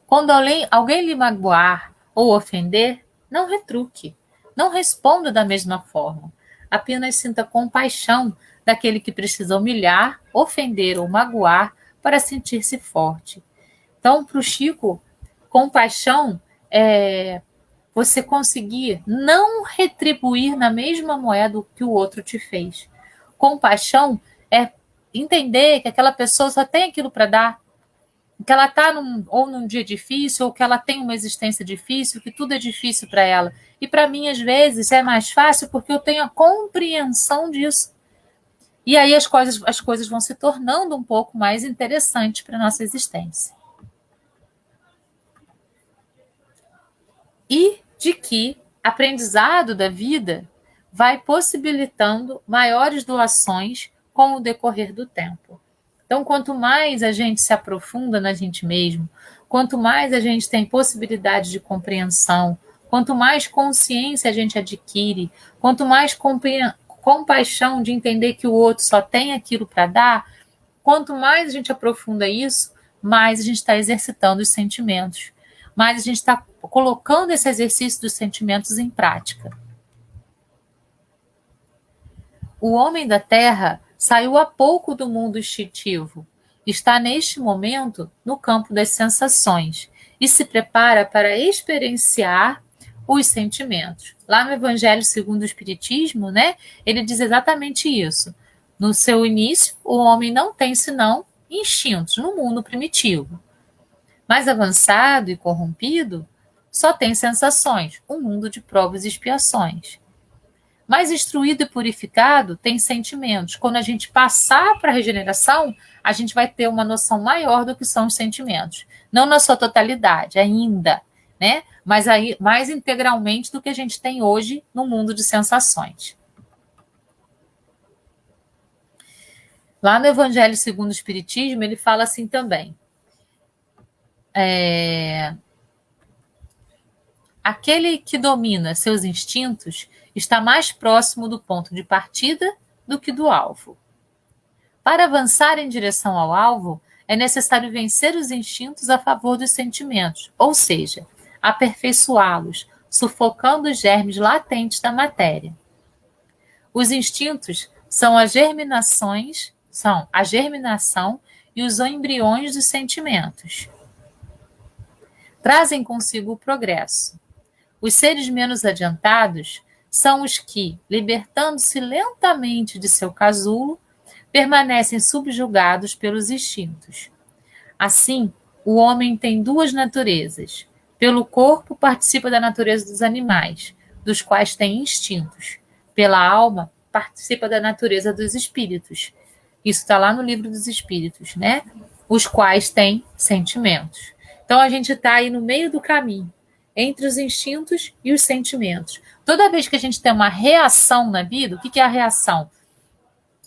quando alguém lhe magoar ou ofender, não retruque, não responda da mesma forma. Apenas sinta compaixão daquele que precisa humilhar, ofender ou magoar para sentir-se forte. Então, para o Chico, compaixão é você conseguir não retribuir na mesma moeda que o outro te fez. Compaixão é entender que aquela pessoa só tem aquilo para dar, que ela está ou num dia difícil, ou que ela tem uma existência difícil, que tudo é difícil para ela. E para mim, às vezes, é mais fácil porque eu tenho a compreensão disso. E aí as coisas vão se tornando um pouco mais interessantes para a nossa existência. E de que aprendizado da vida vai possibilitando maiores doações com o decorrer do tempo. Então, quanto mais a gente se aprofunda na gente mesmo, quanto mais a gente tem possibilidade de compreensão, quanto mais consciência a gente adquire, quanto mais compaixão de entender que o outro só tem aquilo para dar, quanto mais a gente aprofunda isso, mais a gente está exercitando os sentimentos, mais a gente está colocando esse exercício dos sentimentos em prática. O homem da Terra saiu há pouco do mundo instintivo, está neste momento no campo das sensações e se prepara para experienciar os sentimentos. Lá no Evangelho segundo o Espiritismo, né, ele diz exatamente isso. No seu início, o homem não tem senão instintos no mundo primitivo. Mais avançado e corrompido, só tem sensações, um mundo de provas e expiações. Mais instruído e purificado, tem sentimentos. Quando a gente passar para a regeneração, a gente vai ter uma noção maior do que são os sentimentos. Não na sua totalidade, ainda, né? Mas aí, mais integralmente do que a gente tem hoje no mundo de sensações. Lá no Evangelho segundo o Espiritismo, ele fala assim também. Aquele que domina seus instintos está mais próximo do ponto de partida do que do alvo. Para avançar em direção ao alvo, é necessário vencer os instintos a favor dos sentimentos, ou seja, aperfeiçoá-los, sufocando os germes latentes da matéria. Os instintos são a germinação e os embriões dos sentimentos. Trazem consigo o progresso. Os seres menos adiantados são os que, libertando-se lentamente de seu casulo, permanecem subjugados pelos instintos. Assim, o homem tem duas naturezas. Pelo corpo, participa da natureza dos animais, dos quais tem instintos. Pela alma, participa da natureza dos espíritos. Isso está lá no Livro dos Espíritos, né? Os quais têm sentimentos. Então, a gente está aí no meio do caminho, entre os instintos e os sentimentos. Toda vez que a gente tem uma reação na vida, o que é a reação?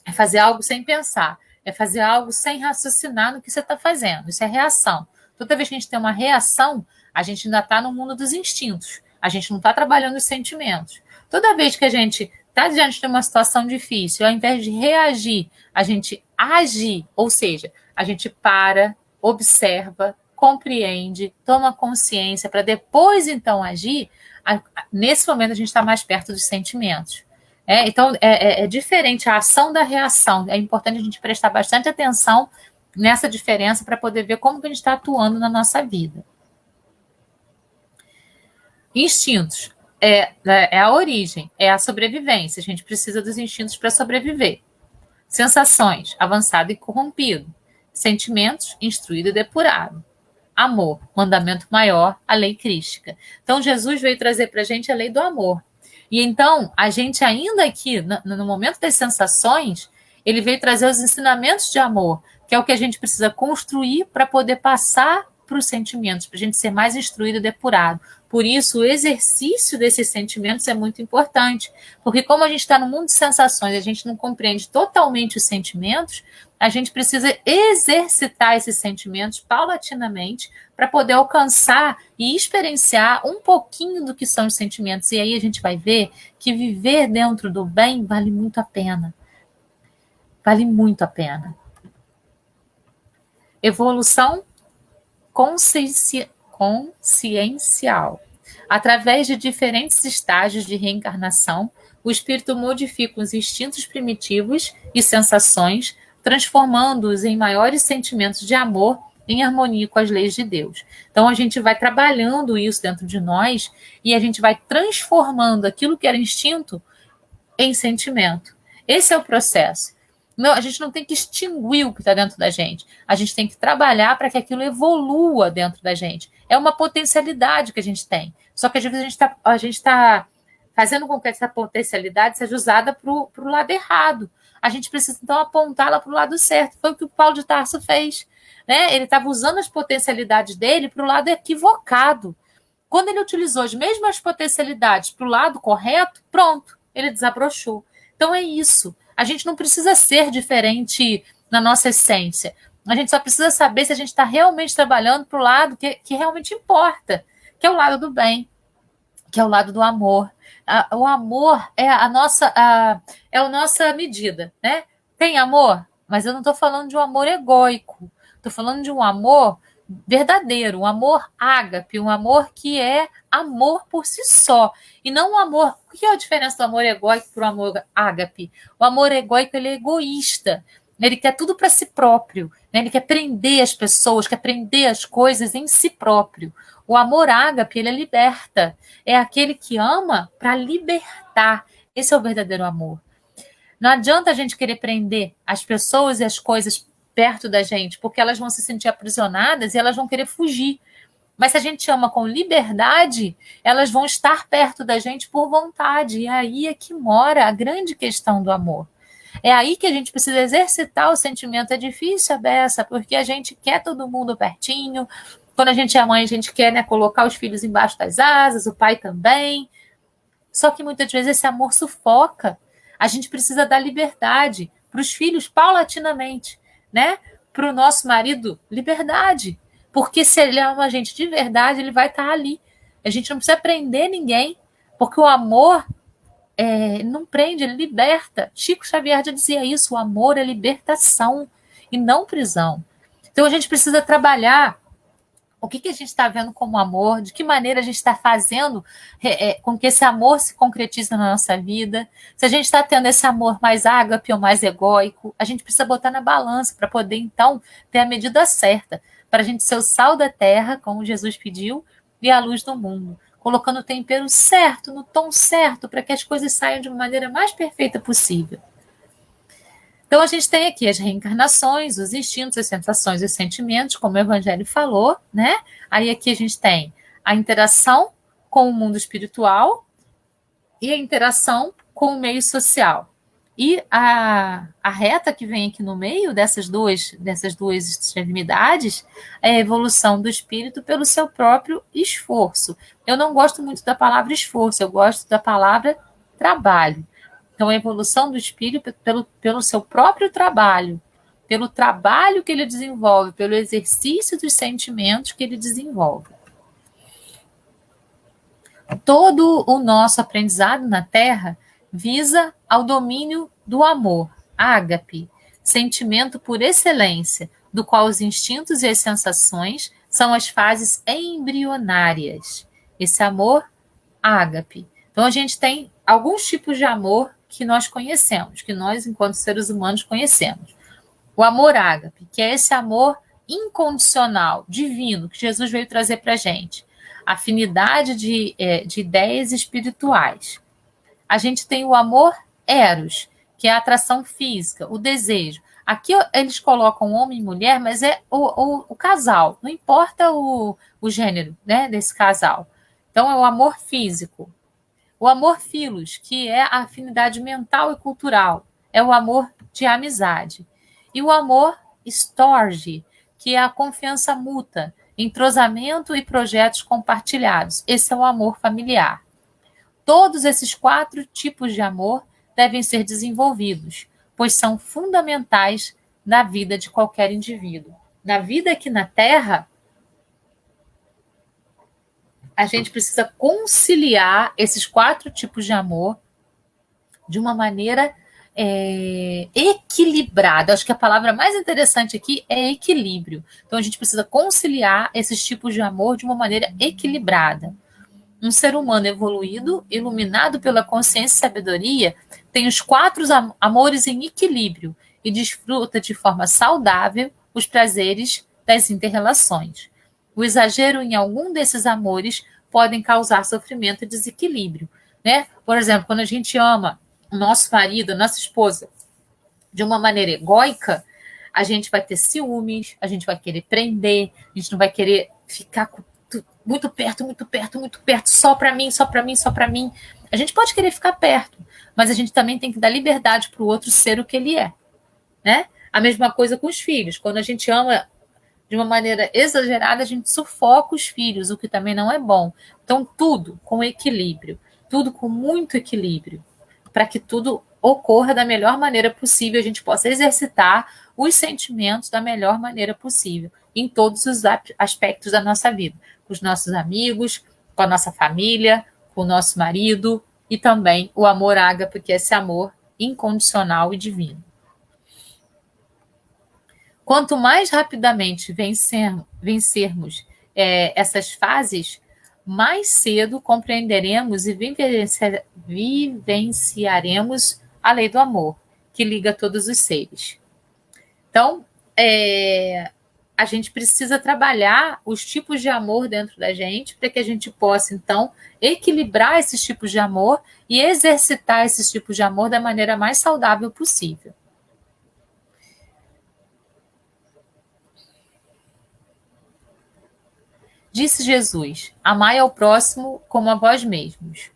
É fazer algo sem pensar, é fazer algo sem raciocinar no que você está fazendo. Isso é reação. Toda vez que a gente tem uma reação, a gente ainda está no mundo dos instintos. A gente não está trabalhando os sentimentos. Toda vez que a gente está diante de uma situação difícil, ao invés de reagir, a gente age, ou seja, a gente para, observa, compreende, toma consciência para depois então agir. Nesse momento a gente está mais perto dos sentimentos. Então é diferente a ação da reação. É importante a gente prestar bastante atenção nessa diferença para poder ver como que a gente está atuando na nossa vida. Instintos é a origem, é a sobrevivência. A gente precisa dos instintos para sobreviver. Sensações, avançado e corrompido. Sentimentos, instruído e depurado. Amor, mandamento maior, a lei crística. Então, Jesus veio trazer para a gente a lei do amor. E então, a gente ainda aqui, no momento das sensações, ele veio trazer os ensinamentos de amor, que é o que a gente precisa construir para poder passar para os sentimentos, para a gente ser mais instruído e depurado. Por isso, o exercício desses sentimentos é muito importante, porque como a gente está no mundo de sensações, a gente não compreende totalmente os sentimentos, a gente precisa exercitar esses sentimentos paulatinamente para poder alcançar e experienciar um pouquinho do que são os sentimentos. E aí a gente vai ver que viver dentro do bem vale muito a pena. Vale muito a pena. Evolução consciencial. Através de diferentes estágios de reencarnação, o espírito modifica os instintos primitivos e sensações, transformando-os em maiores sentimentos de amor em harmonia com as leis de Deus. Então, a gente vai trabalhando isso dentro de nós e a gente vai transformando aquilo que era instinto em sentimento. Esse é o processo. Não, a gente não tem que extinguir o que está dentro da gente. A gente tem que trabalhar para que aquilo evolua dentro da gente. É uma potencialidade que a gente tem. Só que às vezes a gente tá fazendo com que essa potencialidade seja usada para o lado errado. A gente precisa, então, apontá-la para o lado certo. Foi o que o Paulo de Tarso fez. Né? Ele estava usando as potencialidades dele para o lado equivocado. Quando ele utilizou as mesmas potencialidades para o lado correto, pronto, ele desabrochou. Então é isso. A gente não precisa ser diferente na nossa essência. A gente só precisa saber se a gente está realmente trabalhando para o lado que realmente importa, que é o lado do bem, que é o lado do amor. O amor é a nossa medida, né? Tem amor, mas eu não estou falando de um amor egóico. Estou falando de um amor verdadeiro, um amor ágape, um amor que é amor por si só. E não um amor... O que é a diferença do amor egóico para o amor ágape? O amor egóico, ele é egoísta. Ele quer tudo para si próprio. Né? Ele quer prender as pessoas, quer prender as coisas em si próprio. O amor ágape, ele liberta. É aquele que ama para libertar. Esse é o verdadeiro amor. Não adianta a gente querer prender as pessoas e as coisas perto da gente, porque elas vão se sentir aprisionadas e elas vão querer fugir. Mas se a gente ama com liberdade, elas vão estar perto da gente por vontade. E aí é que mora a grande questão do amor. É aí que a gente precisa exercitar o sentimento. É difícil a beça, porque a gente quer todo mundo pertinho. Quando a gente é mãe, a gente quer, né, colocar os filhos embaixo das asas, o pai também. Só que muitas vezes esse amor sufoca. A gente precisa dar liberdade para os filhos paulatinamente, né? Para o nosso marido, liberdade. Porque se ele ama a gente de verdade, ele vai estar ali. A gente não precisa prender ninguém, porque o amor não prende, ele liberta. Chico Xavier já dizia isso, o amor é libertação e não prisão. Então a gente precisa trabalhar o que a gente está vendo como amor, de que maneira a gente está fazendo com que esse amor se concretize na nossa vida. Se a gente está tendo esse amor mais ágape ou mais egóico, a gente precisa botar na balança para poder, então, ter a medida certa, para a gente ser o sal da terra, como Jesus pediu, e a luz do mundo, colocando o tempero certo, no tom certo, para que as coisas saiam de uma maneira mais perfeita possível. Então, a gente tem aqui as reencarnações, os instintos, as sensações e os sentimentos, como o Evangelho falou, né? Aí aqui a gente tem a interação com o mundo espiritual e a interação com o meio social. E a reta que vem aqui no meio dessas duas extremidades é a evolução do espírito pelo seu próprio esforço. Eu não gosto muito da palavra esforço, eu gosto da palavra trabalho. Então, a evolução do espírito pelo seu próprio trabalho, pelo trabalho que ele desenvolve, pelo exercício dos sentimentos que ele desenvolve. Todo o nosso aprendizado na Terra visa ao domínio do amor, ágape, sentimento por excelência, do qual os instintos e as sensações são as fases embrionárias. Esse amor, ágape. Então, a gente tem alguns tipos de amor que nós conhecemos, que nós, enquanto seres humanos, conhecemos. O amor ágape, que é esse amor incondicional, divino, que Jesus veio trazer para a gente. Afinidade de ideias espirituais. A gente tem o amor eros, que é a atração física, o desejo. Aqui eles colocam homem e mulher, mas é o casal, não importa o gênero, né, desse casal. Então, é o amor físico. O amor filos, que é a afinidade mental e cultural, é o amor de amizade. E o amor storge, que é a confiança mútua, entrosamento e projetos compartilhados. Esse é o amor familiar. Todos esses 4 tipos de amor devem ser desenvolvidos, pois são fundamentais na vida de qualquer indivíduo. Na vida aqui na Terra, a gente precisa conciliar esses 4 tipos de amor de uma maneira equilibrada. Acho que a palavra mais interessante aqui é equilíbrio. Então, a gente precisa conciliar esses tipos de amor de uma maneira equilibrada. Um ser humano evoluído, iluminado pela consciência e sabedoria, tem os 4 amores em equilíbrio e desfruta de forma saudável os prazeres das interrelações. O exagero em algum desses amores podem causar sofrimento e desequilíbrio, né? Por exemplo, quando a gente ama o nosso marido, a nossa esposa, de uma maneira egóica, a gente vai ter ciúmes, a gente vai querer prender, a gente não vai querer ficar muito perto, muito perto, muito perto, só para mim, só para mim, só para mim. A gente pode querer ficar perto, mas a gente também tem que dar liberdade para o outro ser o que ele é, né? A mesma coisa com os filhos. Quando a gente ama de uma maneira exagerada, a gente sufoca os filhos, o que também não é bom. Então, tudo com equilíbrio, tudo com muito equilíbrio, para que tudo ocorra da melhor maneira possível, a gente possa exercitar os sentimentos da melhor maneira possível, em todos os aspectos da nossa vida, com os nossos amigos, com a nossa família, com o nosso marido, e também o amor ágape, que é esse amor incondicional e divino. Quanto mais rapidamente vencermos essas fases, mais cedo compreenderemos e vivenciaremos a lei do amor, que liga todos os seres. Então, a gente precisa trabalhar os tipos de amor dentro da gente para que a gente possa, então, equilibrar esses tipos de amor e exercitar esses tipos de amor da maneira mais saudável possível. Disse Jesus: amai ao próximo como a vós mesmos.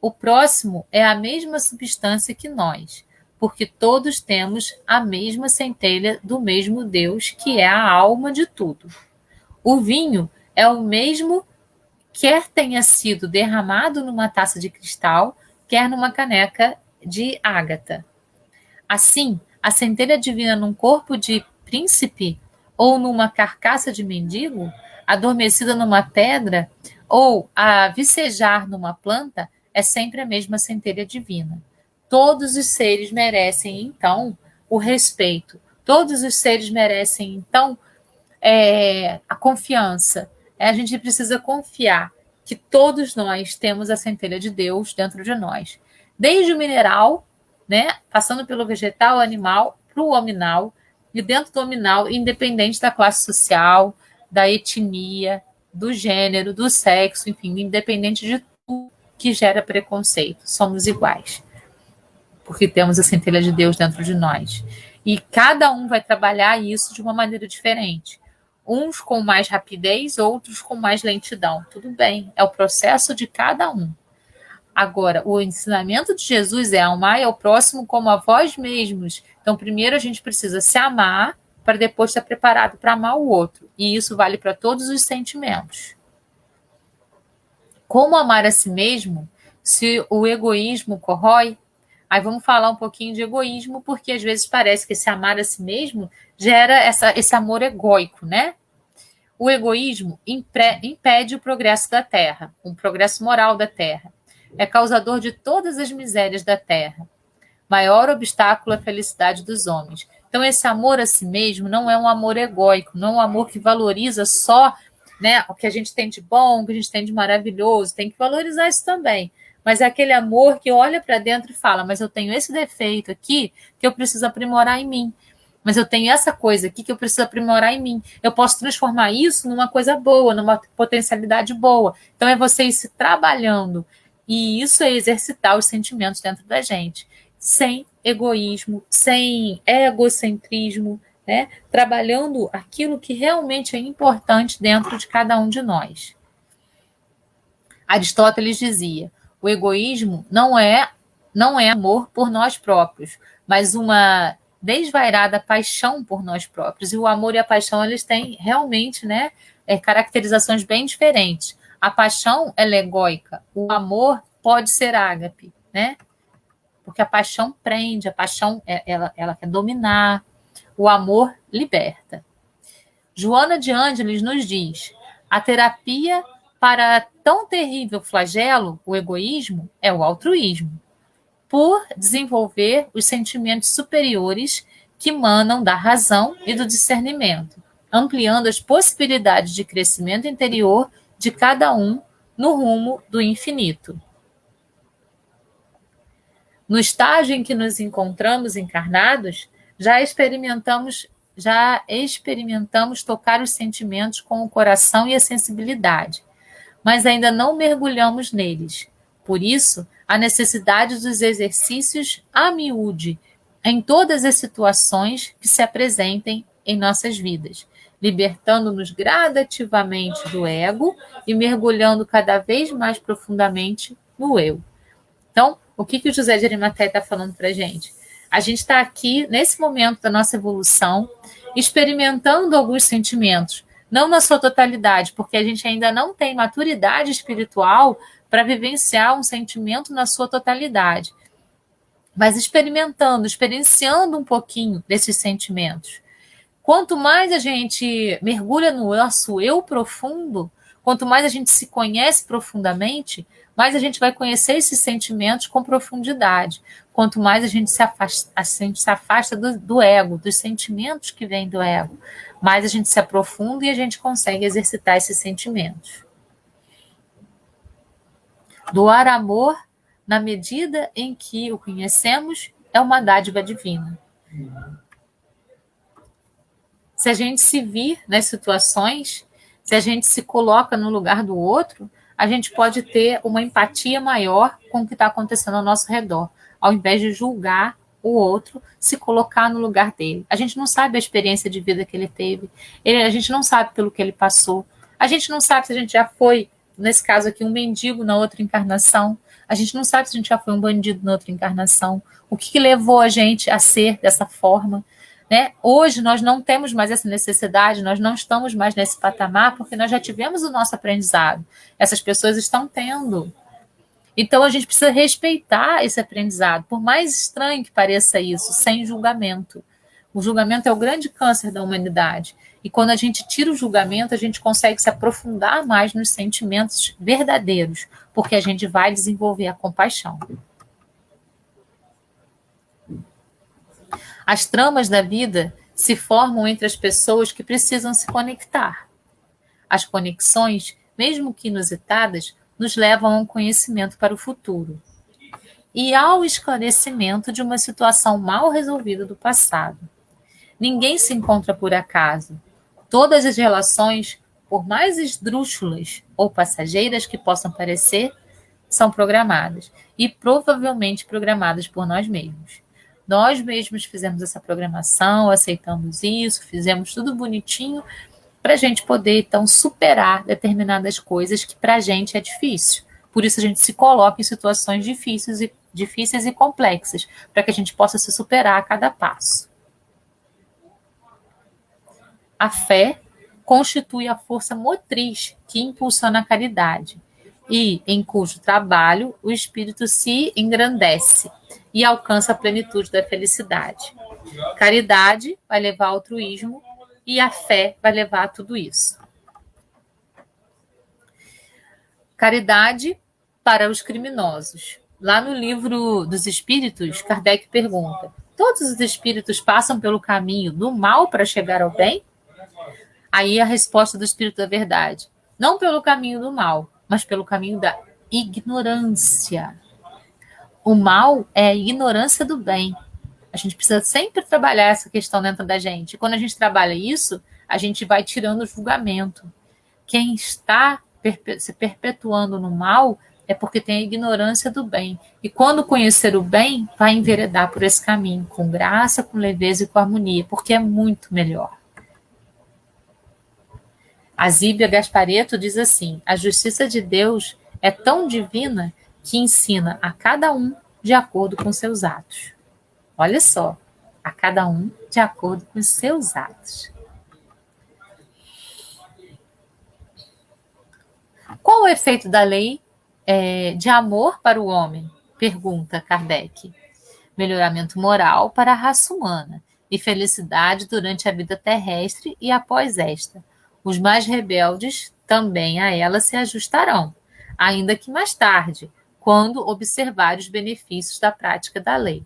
O próximo é a mesma substância que nós, porque todos temos a mesma centelha do mesmo Deus, que é a alma de tudo. O vinho é o mesmo, quer tenha sido derramado numa taça de cristal, quer numa caneca de ágata. Assim, a centelha divina num corpo de príncipe ou numa carcaça de mendigo, adormecida numa pedra ou a vicejar numa planta, é sempre a mesma centelha divina. Todos os seres merecem, então, o respeito. Todos os seres merecem, então, a confiança. A gente precisa confiar que todos nós temos a centelha de Deus dentro de nós. Desde o mineral, né, passando pelo vegetal, animal, para o hominal, e dentro do hominal, independente da classe social, da etnia, do gênero, do sexo, enfim, independente de tudo que gera preconceito. Somos iguais, porque temos a centelha de Deus dentro de nós. E cada um vai trabalhar isso de uma maneira diferente. Uns com mais rapidez, outros com mais lentidão. Tudo bem, é o processo de cada um. Agora, o ensinamento de Jesus é amar ao próximo como a vós mesmos. Então, primeiro a gente precisa se amar para depois estar preparado para amar o outro. E isso vale para todos os sentimentos. Como amar a si mesmo se o egoísmo corrói? Aí vamos falar um pouquinho de egoísmo, porque às vezes parece que esse amar a si mesmo gera esse amor egóico, né? O egoísmo impede o progresso da Terra, o progresso moral da Terra. É causador de todas as misérias da Terra. Maior obstáculo à felicidade dos homens. Então, esse amor a si mesmo não é um amor egóico, não é um amor que valoriza só, né, o que a gente tem de bom, o que a gente tem de maravilhoso. Tem que valorizar isso também. Mas é aquele amor que olha para dentro e fala, mas eu tenho esse defeito aqui que eu preciso aprimorar em mim. Mas eu tenho essa coisa aqui que eu preciso aprimorar em mim. Eu posso transformar isso numa coisa boa, numa potencialidade boa. Então, é você ir se trabalhando. E isso é exercitar os sentimentos dentro da gente. sem egoísmo, sem egocentrismo, né? Trabalhando aquilo que realmente é importante dentro de cada um de nós. Aristóteles dizia: o egoísmo não é amor por nós próprios, mas uma desvairada paixão por nós próprios. E o amor e a paixão, eles têm realmente, né, caracterizações bem diferentes. A paixão ela é egóica, o amor pode ser ágape, né? Porque a paixão prende, a paixão ela quer dominar, o amor liberta. Joana de Ângeles nos diz: a terapia para tão terrível flagelo, o egoísmo, é o altruísmo, por desenvolver os sentimentos superiores que manam da razão e do discernimento, ampliando as possibilidades de crescimento interior de cada um no rumo do infinito. No estágio em que nos encontramos encarnados, já experimentamos tocar os sentimentos com o coração e a sensibilidade, mas ainda não mergulhamos neles. Por isso, a necessidade dos exercícios a miúde em todas as situações que se apresentem em nossas vidas, libertando-nos gradativamente do ego e mergulhando cada vez mais profundamente no eu. Então, o que o José de Arimateia está falando para a gente? A gente está aqui, nesse momento da nossa evolução, experimentando alguns sentimentos, não na sua totalidade, porque a gente ainda não tem maturidade espiritual para vivenciar um sentimento na sua totalidade, mas experienciando um pouquinho desses sentimentos. Quanto mais a gente mergulha no nosso eu profundo, quanto mais a gente se conhece profundamente, mais a gente vai conhecer esses sentimentos com profundidade. Quanto mais a gente se afasta do ego, dos sentimentos que vêm do ego, mais a gente se aprofunda e a gente consegue exercitar esses sentimentos. Doar amor, na medida em que o conhecemos, é uma dádiva divina. Se a gente se vir nas situações, se a gente se coloca no lugar do outro, a gente pode ter uma empatia maior com o que está acontecendo ao nosso redor, ao invés de julgar o outro, se colocar no lugar dele. A gente não sabe a experiência de vida que ele teve, a gente não sabe pelo que ele passou, a gente não sabe se a gente já foi, nesse caso aqui, um mendigo na outra encarnação, a gente não sabe se a gente já foi um bandido na outra encarnação, o que levou a gente a ser dessa forma. Né? Hoje nós não temos mais essa necessidade, nós não estamos mais nesse patamar, porque nós já tivemos o nosso aprendizado. Essas pessoas estão tendo. Então a gente precisa respeitar esse aprendizado, por mais estranho que pareça isso, sem julgamento. O julgamento é o grande câncer da humanidade. E quando a gente tira o julgamento, a gente consegue se aprofundar mais nos sentimentos verdadeiros, porque a gente vai desenvolver a compaixão. As tramas da vida se formam entre as pessoas que precisam se conectar. As conexões, mesmo que inusitadas, nos levam a um conhecimento para o futuro e ao esclarecimento de uma situação mal resolvida do passado. Ninguém se encontra por acaso. Todas as relações, por mais esdrúxulas ou passageiras que possam parecer, são programadas e provavelmente programadas por nós mesmos. Nós mesmos fizemos essa programação, aceitamos isso, fizemos tudo bonitinho para a gente poder, então, superar determinadas coisas que para a gente é difícil. Por isso a gente se coloca em situações difíceis e complexas, para que a gente possa se superar a cada passo. A fé constitui a força motriz que impulsiona a caridade e em cujo trabalho o espírito se engrandece e alcança a plenitude da felicidade. Caridade vai levar ao altruísmo e a fé vai levar a tudo isso. Caridade para os criminosos. Lá no livro dos Espíritos, Kardec pergunta: todos os espíritos passam pelo caminho do mal para chegar ao bem? Aí a resposta do Espírito da Verdade: não pelo caminho do mal, mas pelo caminho da ignorância. O mal é a ignorância do bem. A gente precisa sempre trabalhar essa questão dentro da gente. E quando a gente trabalha isso, a gente vai tirando o julgamento. Quem está se perpetuando no mal é porque tem a ignorância do bem. E quando conhecer o bem, vai enveredar por esse caminho, com graça, com leveza e com harmonia, porque é muito melhor. A Zíbia Gasparetto diz assim: a justiça de Deus é tão divina que ensina a cada um de acordo com seus atos. Olha só, a cada um de acordo com seus atos. Qual o efeito da lei de amor para o homem? Pergunta Kardec. Melhoramento moral para a raça humana e felicidade durante a vida terrestre e após esta. Os mais rebeldes também a ela se ajustarão, ainda que mais tarde, quando observar os benefícios da prática da lei.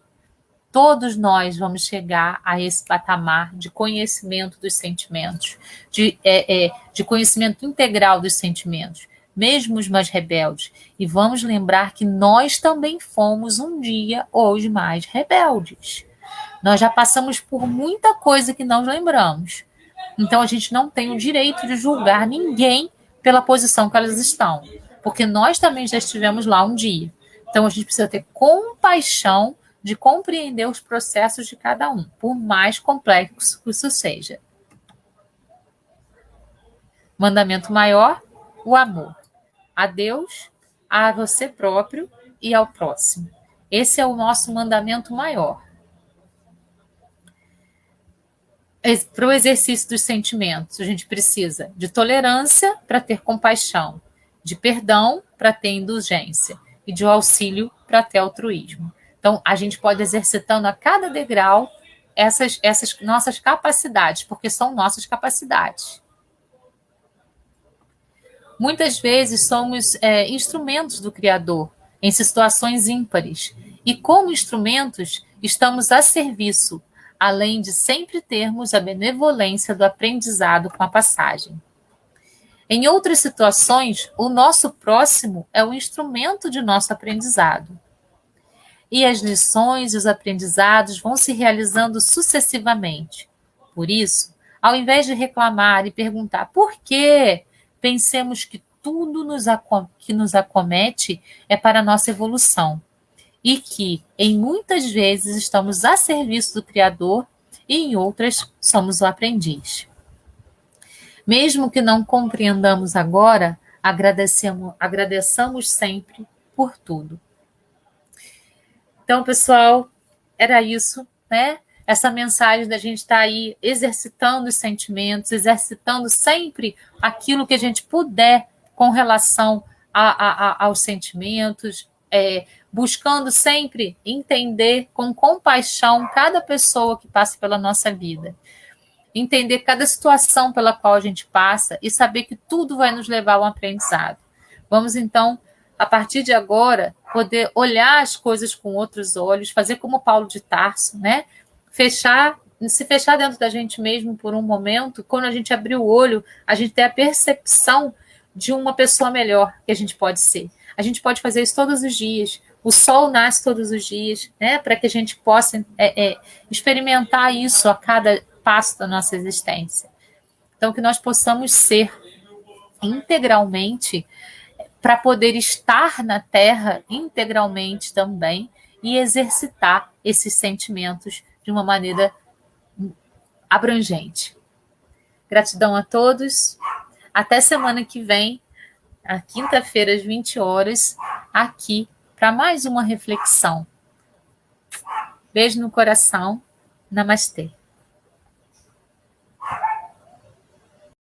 Todos nós vamos chegar a esse patamar de conhecimento dos sentimentos, de conhecimento integral dos sentimentos, mesmo os mais rebeldes. E vamos lembrar que nós também fomos um dia os mais rebeldes. Nós já passamos por muita coisa que não lembramos. Então a gente não tem o direito de julgar ninguém pela posição que elas estão, porque nós também já estivemos lá um dia. Então a gente precisa ter compaixão de compreender os processos de cada um, por mais complexo que isso seja. Mandamento maior, o amor. A Deus, a você próprio e ao próximo. Esse é o nosso mandamento maior. Para o exercício dos sentimentos, a gente precisa de tolerância para ter compaixão, de perdão para ter indulgência e de auxílio para ter altruísmo. Então, a gente pode exercitando a cada degrau essas nossas capacidades, porque são nossas capacidades. Muitas vezes somos instrumentos do Criador em situações ímpares, e como instrumentos estamos a serviço, além de sempre termos a benevolência do aprendizado com a passagem. Em outras situações, o nosso próximo é o instrumento de nosso aprendizado. E as lições e os aprendizados vão se realizando sucessivamente. Por isso, ao invés de reclamar e perguntar por quê, pensemos que tudo que nos acomete é para a nossa evolução e que, em muitas vezes, estamos a serviço do Criador e em outras somos o aprendiz. Mesmo que não compreendamos agora, agradeçamos sempre por tudo. Então, pessoal, era isso, né? Essa mensagem da gente estar aí exercitando os sentimentos, exercitando sempre aquilo que a gente puder com relação aos sentimentos, buscando sempre entender com compaixão cada pessoa que passa pela nossa vida. Entender cada situação pela qual a gente passa e saber que tudo vai nos levar a um aprendizado. Vamos, então, a partir de agora, poder olhar as coisas com outros olhos, fazer como Paulo de Tarso, né? Se fechar dentro da gente mesmo por um momento, quando a gente abrir o olho, a gente tem a percepção de uma pessoa melhor que a gente pode ser. A gente pode fazer isso todos os dias. O sol nasce todos os dias, né? Para que a gente possa experimentar isso a cada passo da nossa existência. Então, que nós possamos ser integralmente, para poder estar na Terra integralmente também e exercitar esses sentimentos de uma maneira abrangente. Gratidão a todos. Até semana que vem, à quinta-feira, às 20 horas, aqui, para mais uma reflexão. Beijo no coração. Namastê.